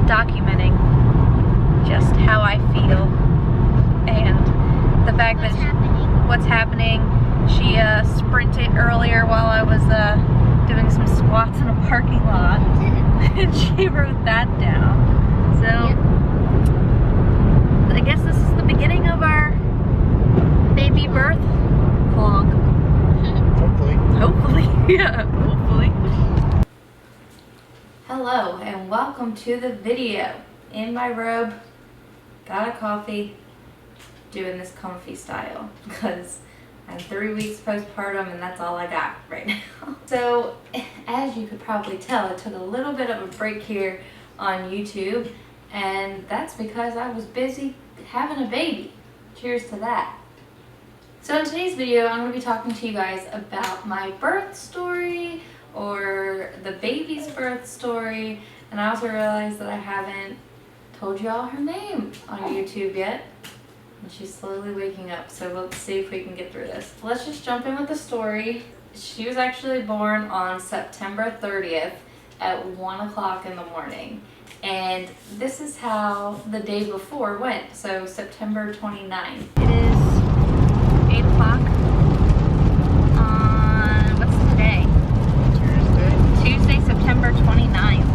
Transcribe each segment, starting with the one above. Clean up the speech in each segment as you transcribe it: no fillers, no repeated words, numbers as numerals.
documenting just how I feel and the fact that what's happening. She sprinted earlier while I was doing some squats in a parking lot, and she wrote that down. So I guess this is the beginning of our baby birth vlog. Hopefully. Yeah, hopefully. Hello and welcome to the video. In my robe, got a coffee, doing this comfy style because I'm 3 weeks postpartum and that's all I got right now. So as you could probably tell, I took a little bit of a break here on YouTube, and that's because I was busy having a baby. Cheers to that. So in today's video, I'm going to be talking to you guys about my birth story, or the baby's birth story, and I also realized that I haven't told you all her name on YouTube yet, and she's slowly waking up, so let's see if we can get through this. Let's just jump in with the story. She was actually born on September 30th at 1 o'clock in the morning, and this is how the day before went, so September 29th. It is 8 o'clock on, what's today? Tuesday, September 29th,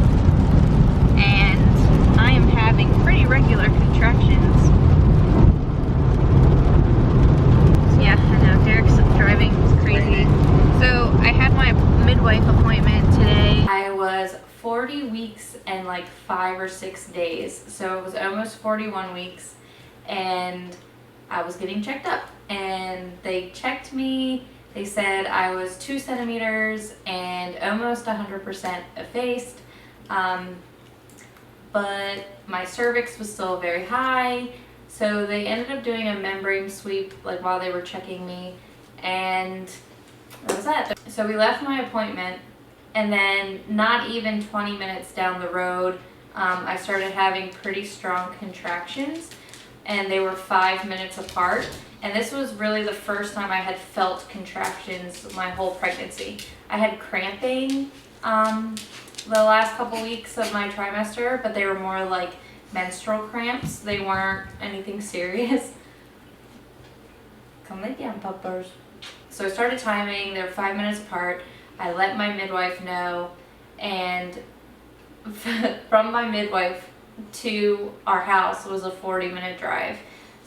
and I am having pretty regular contractions. So yeah, I know, Derek's driving, it's crazy. So I had my midwife appointment today. I was 40 weeks and like 5 or 6 days, so it was almost 41 weeks, and I was getting checked up, and they checked me. They said I was 2 centimeters and almost 100% effaced, but my cervix was still very high, so they ended up doing a membrane sweep like while they were checking me, and that was that. So we left my appointment, and then not even 20 minutes down the road, I started having pretty strong contractions, and they were 5 minutes apart. And this was really the first time I had felt contractions my whole pregnancy. I had cramping the last couple weeks of my trimester, but they were more like menstrual cramps. They weren't anything serious. Come lay down, puppers. So I started timing, they were 5 minutes apart. I let my midwife know, and from my midwife to our house was a 40-minute drive.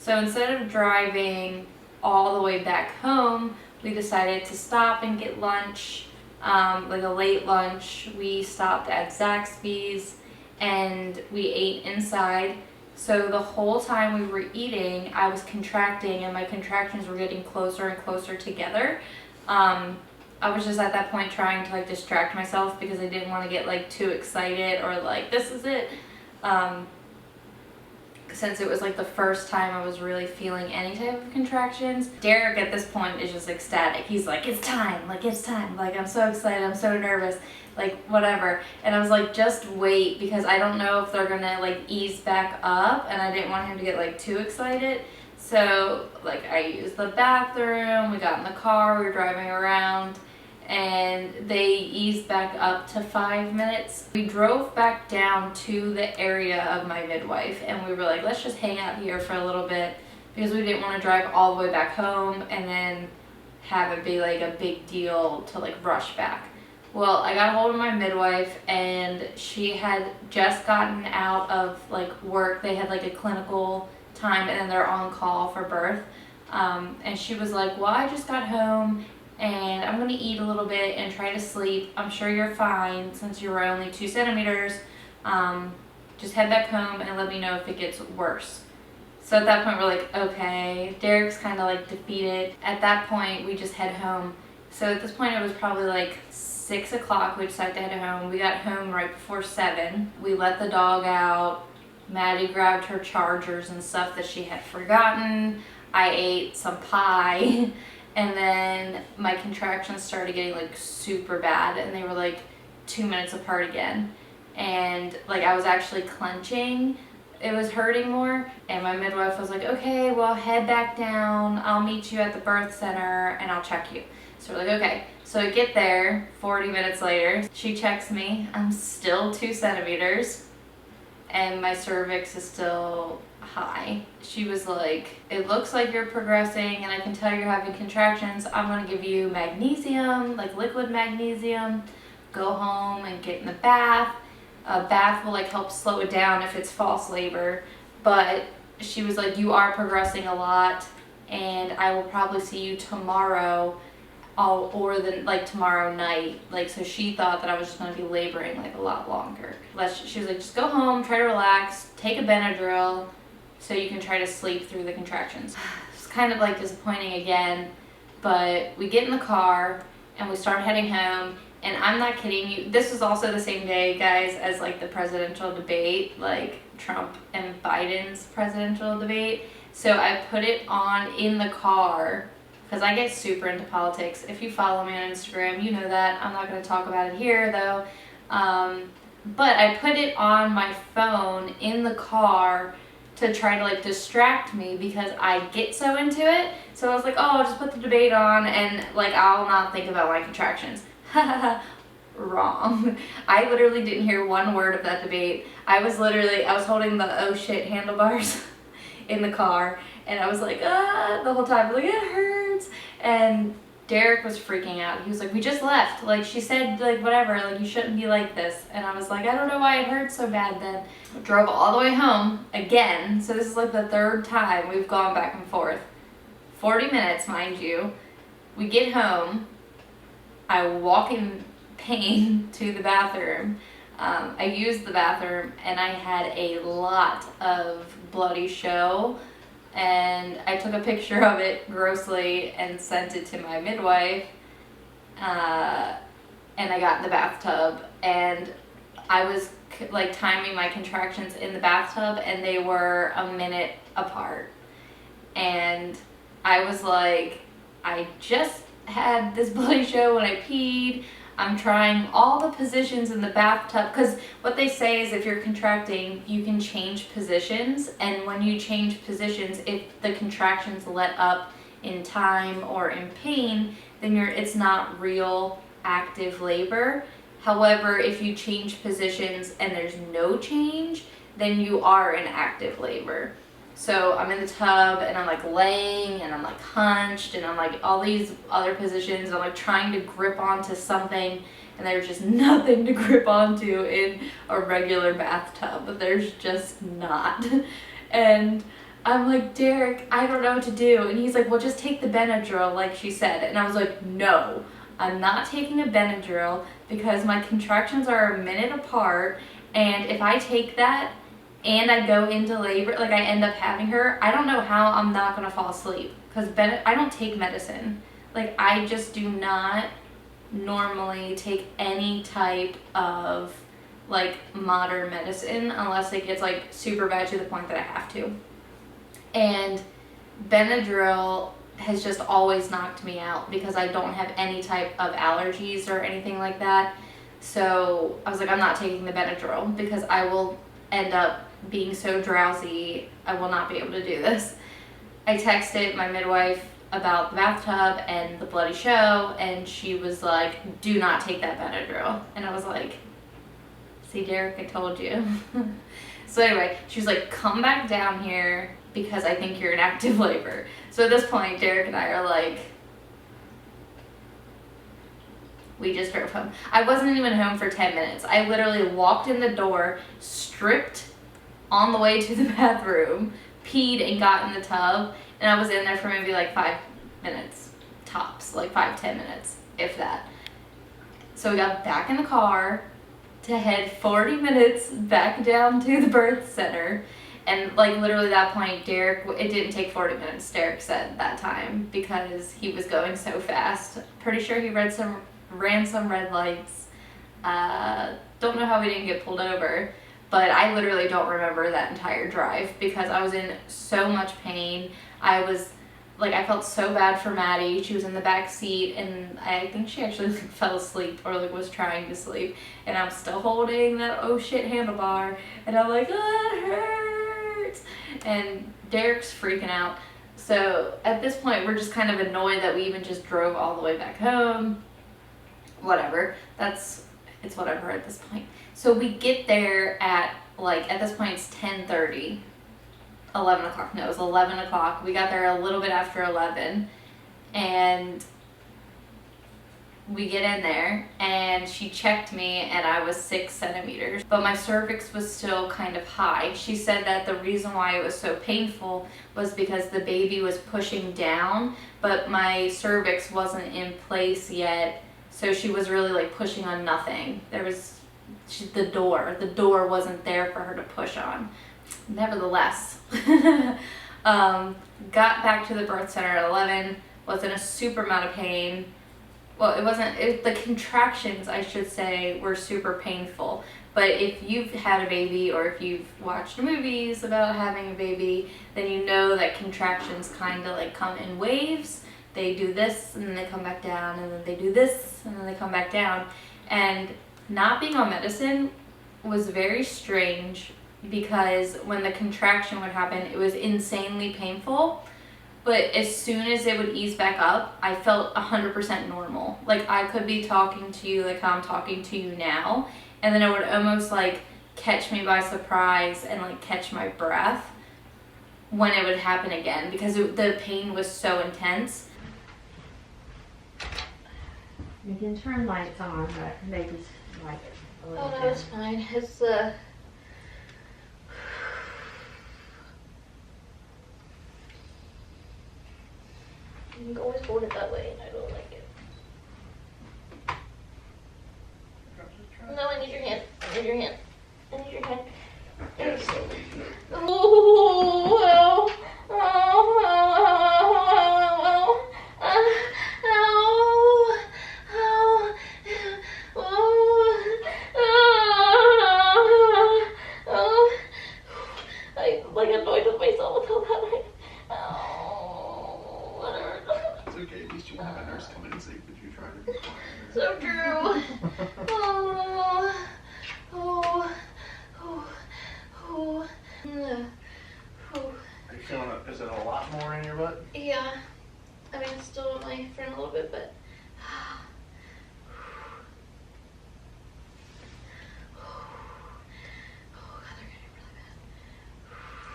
So instead of driving all the way back home, we decided to stop and get lunch, like a late lunch. We stopped at Zaxby's and we ate inside. So the whole time we were eating, I was contracting, and my contractions were getting closer and closer together. I was just at that point trying to like distract myself because I didn't want to get like too excited or like this is it. Since it was like the first time I was really feeling any type of contractions. Derek at this point is just ecstatic. He's like, it's time, like I'm so excited, I'm so nervous, like whatever. And I was like, just wait, because I don't know if they're gonna like ease back up, and I didn't want him to get like too excited. So like I used the bathroom, we got in the car, we were driving around, and they eased back up to 5 minutes. We drove back down to the area of my midwife, and we were like, let's just hang out here for a little bit, because we didn't want to drive all the way back home and then have it be like a big deal to like rush back. Well, I got a hold of my midwife, and she had just gotten out of like work. They had like a clinical time, and then they're on call for birth. And she was like, well, I just got home, and I'm going to eat a little bit and try to sleep. I'm sure you're fine since you were only 2 centimeters. Just head back home and let me know if it gets worse. So at that point we're like, okay. Derek's kind of like defeated. At that point we just head home. So at this point it was probably like 6 o'clock. We decided to head home. We got home right before 7. We let the dog out. Maddie grabbed her chargers and stuff that she had forgotten. I ate some pie. And then my contractions started getting like super bad, and they were like 2 minutes apart again. And like I was actually clenching. It was hurting more. And my midwife was like, okay, well, head back down. I'll meet you at the birth center and I'll check you. So we're like, okay. So I get there 40 minutes later. She checks me. I'm still 2 centimeters. and my cervix is still high. She was like, it looks like you're progressing and I can tell you're having contractions. I'm gonna give you magnesium, like liquid magnesium. Go home and get in the bath. A bath will like help slow it down if it's false labor. But she was like, you are progressing a lot and I will probably see you tomorrow or then like tomorrow night. Like, so she thought that I was just going to be laboring like a lot longer. She was like, just go home, try to relax, take a Benadryl so you can try to sleep through the contractions. It's kind of like disappointing again, but we get in the car and we start heading home. And I'm not kidding you, this was also the same day, guys, as like the presidential debate, like Trump and Biden's presidential debate. So I put it on in the car because I get super into politics. If you follow me on Instagram, you know that. I'm not going to talk about it here though. But I put it on my phone in the car to try to like distract me because I get so into it. So I was like, oh, I'll just put the debate on and like I'll not think about my contractions. Wrong. I literally didn't hear one word of that debate. I was holding the oh shit handlebars in the car and I was like, the whole time, like it hurts. And Derek was freaking out. He was like, we just left. Like she said, like whatever, like you shouldn't be like this. And I was like, I don't know why it hurt so bad then. Drove all the way home again. So this is like the third time we've gone back and forth. 40 minutes, mind you. We get home. I walk in pain to the bathroom. I used the bathroom and I had a lot of bloody show and I took a picture of it grossly and sent it to my midwife and I got in the bathtub and I was like timing my contractions in the bathtub and they were a minute apart and I was like, I just had this bloody show when I peed. I'm trying all the positions in the bathtub because what they say is if you're contracting, you can change positions, and when you change positions, if the contractions let up in time or in pain, then it's not real active labor. However, if you change positions and there's no change, then you are in active labor. So I'm in the tub and I'm like laying and I'm like hunched and I'm like all these other positions. I'm like trying to grip onto something and there's just nothing to grip onto in a regular bathtub. But there's just not. And I'm like, Derek, I don't know what to do. And he's like, well, just take the Benadryl like she said. And I was like, no, I'm not taking a Benadryl because my contractions are a minute apart. And if I take that, and I go into labor, like I end up having her, I don't know how I'm not gonna fall asleep because I don't take medicine. Like I just do not normally take any type of like modern medicine unless it gets like super bad to the point that I have to. And Benadryl has just always knocked me out because I don't have any type of allergies or anything like that. So I was like, I'm not taking the Benadryl because I will end up being so drowsy, I will not be able to do this. I texted my midwife about the bathtub and the bloody show, and she was like, do not take that Benadryl. And I was like, see, Derek, I told you. So anyway, she was like, come back down here because I think you're in active labor. So at this point, Derek and I are like, we just drove home. I wasn't even home for 10 minutes. I literally walked in the door, stripped on the way to the bathroom, peed and got in the tub, and I was in there for maybe like 5 minutes, tops, like 5-10 minutes, if that. So we got back in the car to head 40 minutes back down to the birth center, and like literally that point, Derek, it didn't take 40 minutes, Derek said that time, because he was going so fast. Pretty sure he ran some red lights. Don't know how we didn't get pulled over. But I literally don't remember that entire drive because I was in so much pain. I felt so bad for Maddie. She was in the back seat and I think she actually fell asleep or like was trying to sleep. And I'm still holding that oh shit handlebar and I'm like, oh, it hurts. And Derek's freaking out. So at this point, we're just kind of annoyed that we even just drove all the way back home. Whatever. It's whatever at this point. So we get there at like at this point it's 10:30, 11 o'clock. No, it was 11 o'clock. We got there a little bit after 11, and we get in there and she checked me and I was 6 centimeters, but my cervix was still kind of high. She said that the reason why it was so painful was because the baby was pushing down, but my cervix wasn't in place yet, so she was really like pushing on nothing. The door wasn't there for her to push on. Nevertheless, got back to the birth center at 11, was in a super amount of pain. Well, the contractions, I should say, were super painful. But if you've had a baby or if you've watched movies about having a baby, then you know that contractions kind of like come in waves. They do this and then they come back down, and then they do this and then they come back down. And not being on medicine was very strange, because when the contraction would happen, it was insanely painful. But as soon as it would ease back up, I felt 100% normal. Like I could be talking to you like how I'm talking to you now, and then it would almost like catch me by surprise and like catch my breath when it would happen again, because the pain was so intense. You can turn lights on, but they just like it a little bit. Oh no, it's fine. It's you can always hold it that way, and I don't like it. No, I need your hand. I need your hand. I need your hand. Oh, I like annoyed with myself with all that. It's okay, at least you won't have a nurse come in and say, "Would you try to?" So true. Oh. Are you feeling it? Is it a lot more in your butt? Yeah. I mean, it's still in my front a little bit, but. Oh, God, they're getting really bad.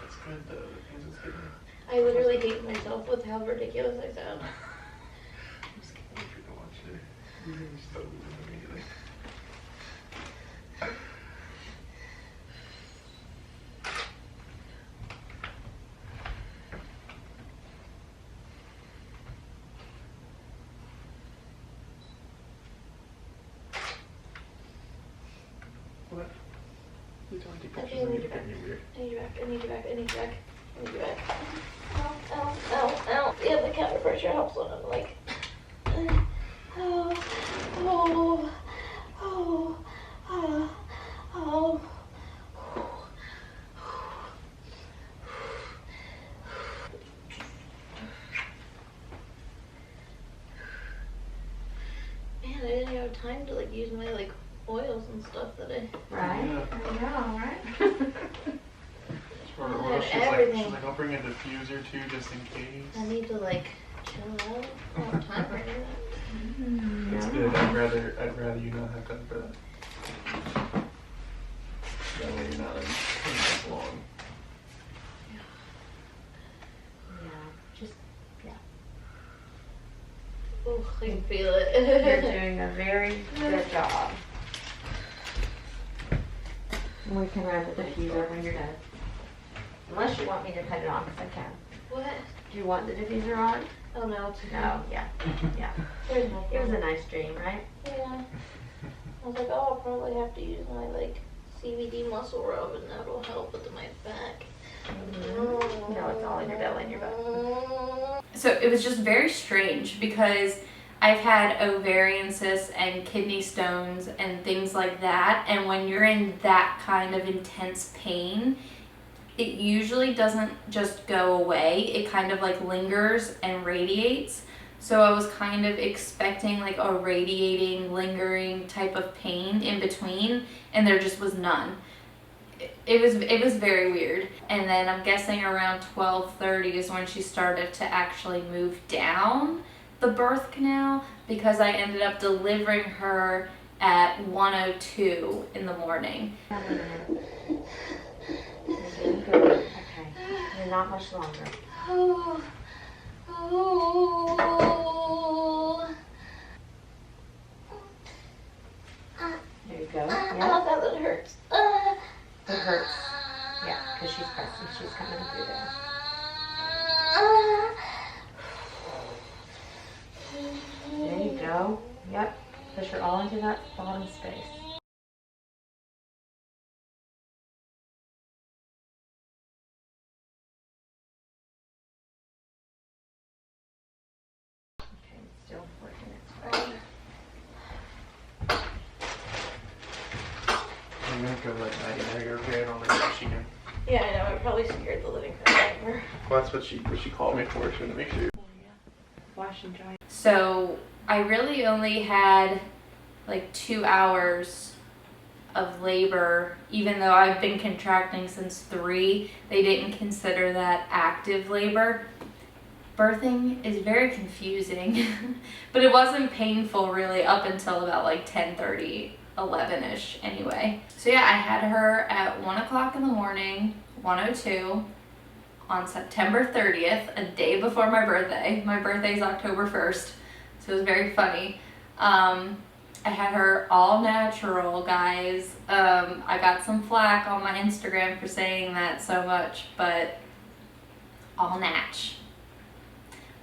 That's good though. That means it's getting. I literally hate myself with how ridiculous I sound. I'm just kidding if you don't want you to. You're gonna start losing immediately. What? Please don't take Okay, pictures I of me need you to back. get me weird. I need you back. I need you back. I need you back. I need you back. Ow, ow, ow, ow. Yeah, the counter pressure helps when I'm like. Oh. Man, I didn't have time to like use my like oils and stuff that I. Right? Yeah. I know, right? She's everything. like, I'll bring a diffuser too, just in case. I need to like chill out. I don't have time right now. That's good. I'd rather you not have time for that. That way you're not in this long. Yeah, just, Oh, I can feel you're it. doing a very good job. We can run the diffuser when you're done. Unless you want me to cut it on, because I can. What? Do you want the diffuser on? Oh no, it's No, yeah. There's no It was a point. nice dream, right? Yeah. I was like, oh, I'll probably have to use my like CBD muscle rub, and that'll help with my back. No, it's all in your belly and your butt. So it was just very strange, because I've had ovarian cysts and kidney stones and things like that, and when you're in that kind of intense pain, it usually doesn't just go away. It kind of like lingers and radiates. So I was kind of expecting like a radiating, lingering type of pain in between, and there just was none. It was very weird. And then I'm guessing around 12:30 is when she started to actually move down the birth canal, because I ended up delivering her at 1:02 in the morning. not much longer. Oh. Oh. There you go. Oh, Yeah. that hurts. It hurts. Yeah, because she's pressing. She's coming through there. There you go. Yep. Push her all into that bottom space. Okay, it's still working its way. I'm gonna go let Maggie know you're okay. I don't know if she can. Yeah, I know. I probably scared the living crap out of her. Well, that's what she called me for. She wanted to make sure. Wash and dry. So I really only had like 2 hours of labor, even though I've been contracting since 3. They didn't consider that active labor. Birthing is very confusing, but it wasn't painful really up until about like 10:30, 11ish anyway. So yeah, I had her at 1 o'clock in the morning, 1:02, on September 30th, a day before my birthday. My birthday is October 1st, so it was very funny. I had her all natural, guys. I got some flack on my Instagram for saying that so much, but all natch.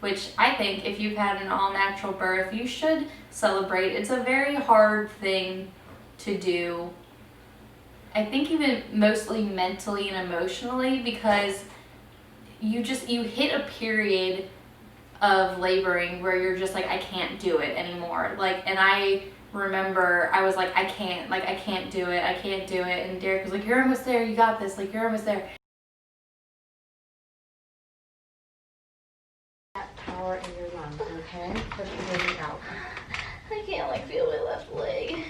Which I think if you've had an all natural birth, you should celebrate. It's a very hard thing to do. I think even mostly mentally and emotionally, because you hit a period of laboring where you're just like, I can't do it anymore. Like, and I remember I was like, I can't do it. And Derek was like, you're almost there. You got this. Like, you're almost there. That power in your lungs, okay? Push the baby out. I can't like feel my left leg.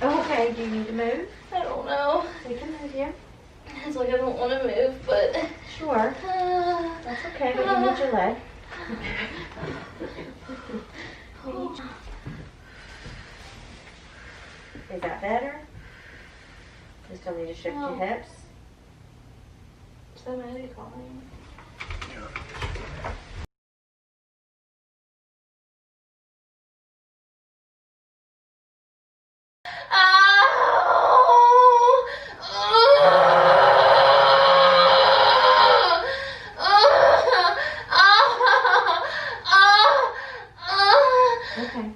Okay, do you need to move? I don't know. We can move you. It's like I don't want to move, but Sure. That's okay, but you need your leg. Is that better? You still need to shift your hips. So many calling. Okay.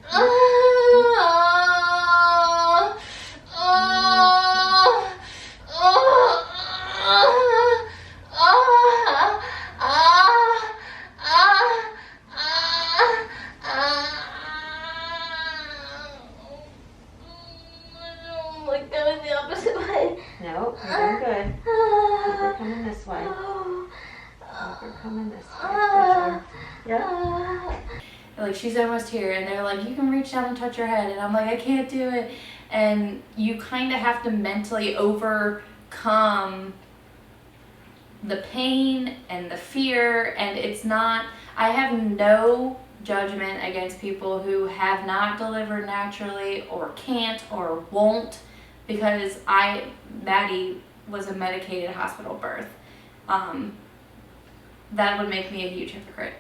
Like going the opposite way. No, you're doing good. Keep her coming this way. Keep her coming this way. For sure. Yeah. Like, she's almost here, and they're like, you can reach down and touch her head, and I'm like, I can't do it. And you kind of have to mentally overcome the pain and the fear, and it's not, I have no judgment against people who have not delivered naturally or can't or won't, because Maddie was a medicated hospital birth. That would make me a huge hypocrite.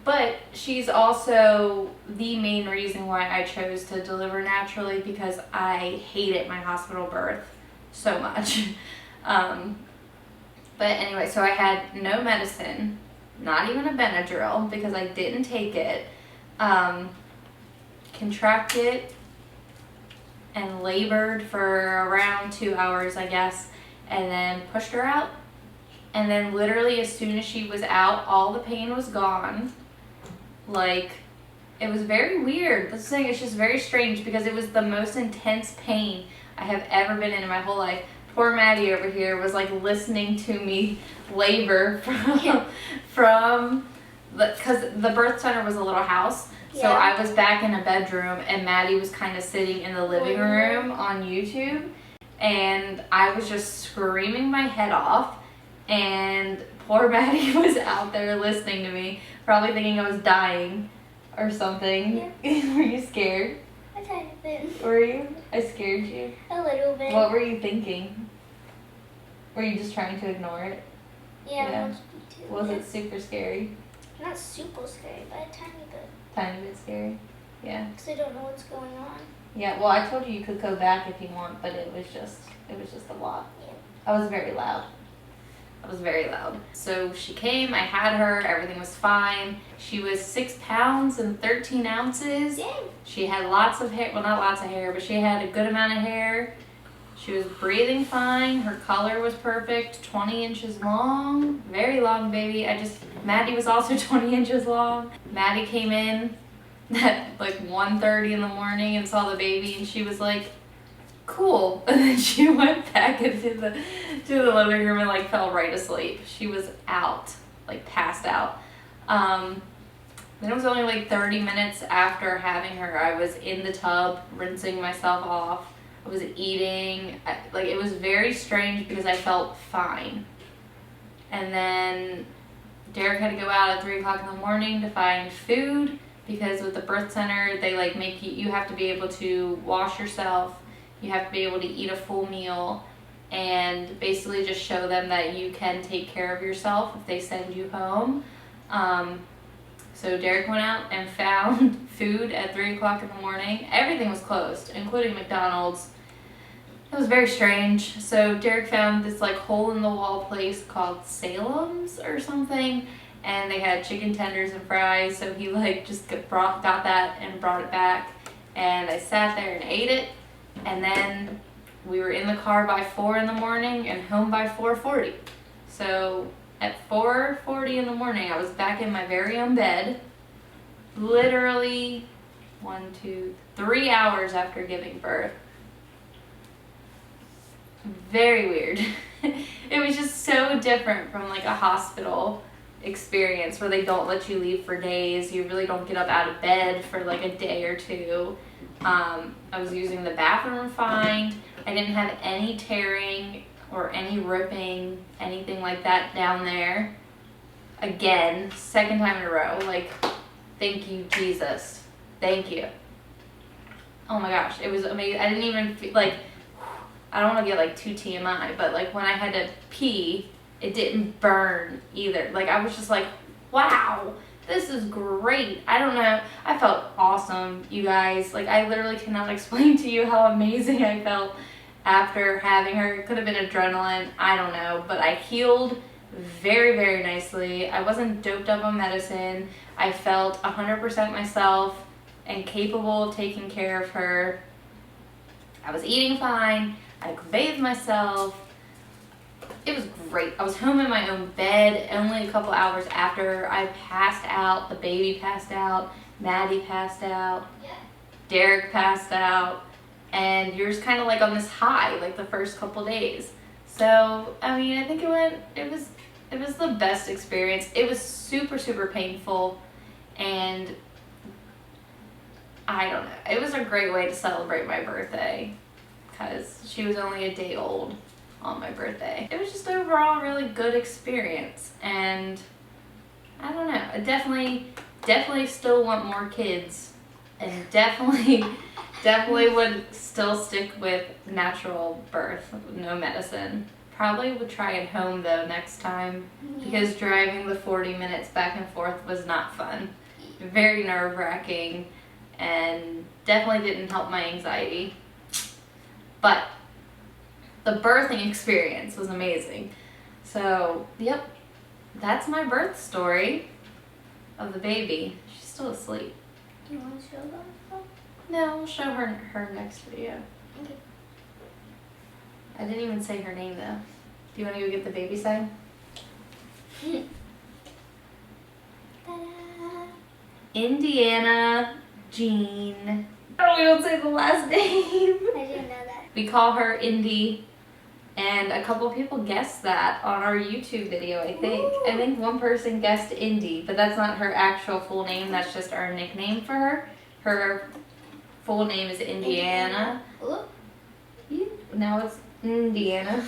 But she's also the main reason why I chose to deliver naturally, because I hated my hospital birth so much. But anyway, so I had no medicine, not even a Benadryl, because I didn't take it. Contracted and labored for around 2 hours, I guess, and then pushed her out. And then literally as soon as she was out, all the pain was gone. Like, it was very weird. This thing is just very strange, because it was the most intense pain I have ever been in my whole life. Poor Maddie over here was like listening to me labor from because the birth center was a little house. So I was back in a bedroom, and Maddie was kind of sitting in the living room on YouTube, and I was just screaming my head off, and poor Maddie was out there listening to me, probably thinking I was dying or something. Yeah. Were you scared? A tiny bit. Were you? I scared you? A little bit. What were you thinking? Were you just trying to ignore it? Yeah, Yeah. I watched YouTube. Was it super scary? Not super scary, but a tiny bit. Tiny bit scary. Yeah. Because I don't know what's going on. Yeah, well, I told you could go back if you want, but it was just a lot. Yeah. I was very loud. So she came, I had her, everything was fine. She was 6 pounds and 13 ounces. Dang. She had lots of hair, well, not lots of hair, but she had a good amount of hair. She was breathing fine. Her color was perfect, 20 inches long, very long baby. Maddie was also 20 inches long. Maddie came in at like 1:30 in the morning and saw the baby, and she was like, cool. And then she went back into the living room and like fell right asleep. She was out, like passed out. Then it was only like 30 minutes after having her. I was in the tub rinsing myself off. I was eating. Like, it was very strange because I felt fine. And then Derek had to go out at 3 o'clock in the morning to find food, because with the birth center, they like make you have to be able to wash yourself. You have to be able to eat a full meal, and basically just show them that you can take care of yourself if they send you home. So Derek went out and found food at 3 o'clock in the morning. Everything was closed, including McDonald's. It was very strange. So Derek found this like hole in the wall place called Salem's or something, and they had chicken tenders and fries. So he like just got that and brought it back, and I sat there and ate it. And then we were in the car by 4 in the morning and home by 4:40. So at 4:40 in the morning, I was back in my very own bed, literally 3 hours after giving birth. Very weird. It was just so different from like a hospital experience where they don't let you leave for days. You really don't get up out of bed for like a day or two. I was using the bathroom fine. I didn't have any tearing or any ripping, anything like that down there. Again, second time in a row. Like, thank you, Jesus. Thank you. Oh my gosh, it was amazing. I didn't even feel like, I don't want to get like too TMI, but like when I had to pee, it didn't burn either. Like, I was just like, wow, this is great. I don't know. I felt awesome, you guys. Like, I literally cannot explain to you how amazing I felt after having her. It could have been adrenaline. I don't know. But I healed very, very nicely. I wasn't doped up on medicine. I felt 100% myself and capable of taking care of her. I was eating fine. I could bathe myself. It was great. I was home in my own bed only a couple hours after I passed out. The baby passed out. Maddie passed out. Derek passed out. And you're just kind of like on this high, like the first couple days. So, I mean, I think it was the best experience. It was super, super painful. And I don't know. It was a great way to celebrate my birthday, because she was only a day old on my birthday. It was just overall a really good experience, and I don't know, I definitely still want more kids, and definitely would still stick with natural birth, no medicine. Probably would try it home though next time, because driving the 40 minutes back and forth was not fun. Very nerve-wracking, and definitely didn't help my anxiety. But the birthing experience was amazing. So, yep, that's my birth story of the baby. She's still asleep. Do you want to show them? No, we'll show her next video. Okay. I didn't even say her name though. Do you want to go get the baby sign? Ta-da! Indiana Jean. Oh, we don't say the last name. I didn't know that. We call her Indy, and a couple people guessed that on our YouTube video, I think. Ooh. I think one person guessed Indy, but that's not her actual full name. That's just our nickname for her. Her full name is Indiana. Ooh. Now it's Indiana.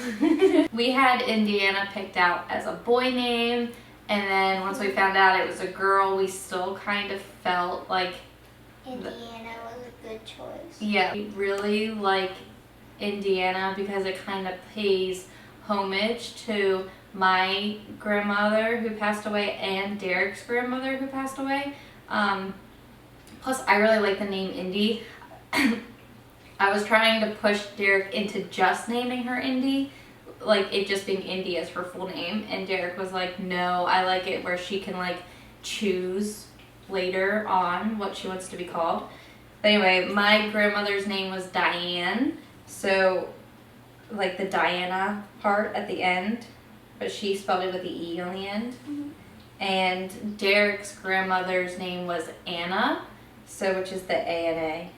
We had Indiana picked out as a boy name, and then once we found out it was a girl, we still kind of felt like Indiana was a good choice. yeah, we really like Indiana because it kind of pays homage to my grandmother who passed away and Derek's grandmother who passed away. Plus, I really like the name Indy. I was trying to push Derek into just naming her Indy, like it just being Indy as her full name, and Derek was like, no, I like it where she can like choose later on what she wants to be called. But anyway, my grandmother's name was Diane, so like the Diana part at the end, but she spelled it with the E on the end. And Derek's grandmother's name was Anna, so which is the A and A.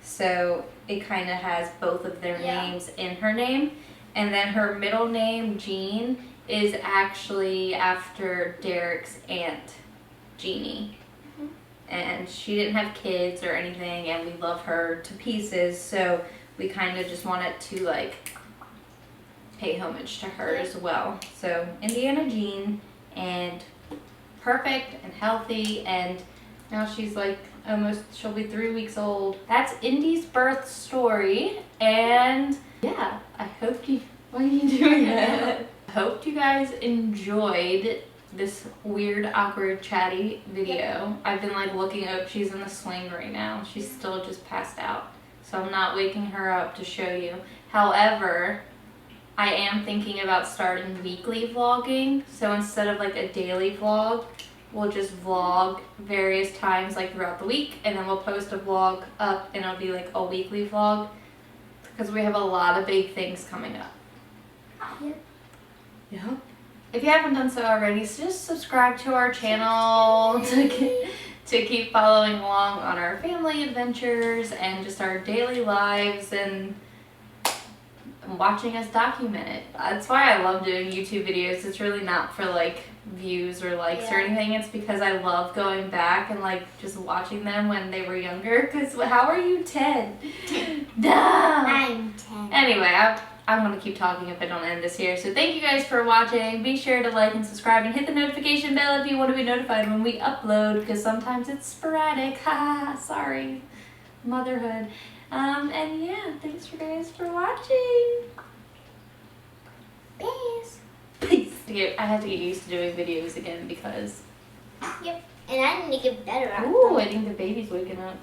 So it kind of has both of their names in her name. And then her middle name, Jean, is actually after Derek's aunt, Jeannie. And she didn't have kids or anything, and we love her to pieces, so we kind of just wanted to like pay homage to her as well. So Indiana Jean, and perfect and healthy, and now she's like she'll be 3 weeks old. That's Indy's birth story, and yeah, I hope you, why are you doing that? I hope you guys enjoyed this weird, awkward, chatty video. I've been like looking up, she's in the swing right now. She's still just passed out, so I'm not waking her up to show you. However, I am thinking about starting weekly vlogging, so instead of like a daily vlog, we'll just vlog various times like throughout the week, and then we'll post a vlog up and it'll be like a weekly vlog, because we have a lot of big things coming up. Yep. If you haven't done so already, just subscribe to our channel to keep following along on our family adventures and just our daily lives and watching us document it. That's why I love doing YouTube videos. It's really not for like views or likes or anything. It's because I love going back and like just watching them when they were younger. Because how are you 10? Duh! I'm 10. Anyway, I'm going to keep talking if I don't end this here. So thank you guys for watching. Be sure to like and subscribe and hit the notification bell if you want to be notified when we upload, because sometimes it's sporadic. Haha, sorry. Motherhood. And yeah, thanks for guys for watching. Peace. Peace. I have to get used to doing videos again because... Yep. And I need to get better at Ooh, I think the baby's waking up.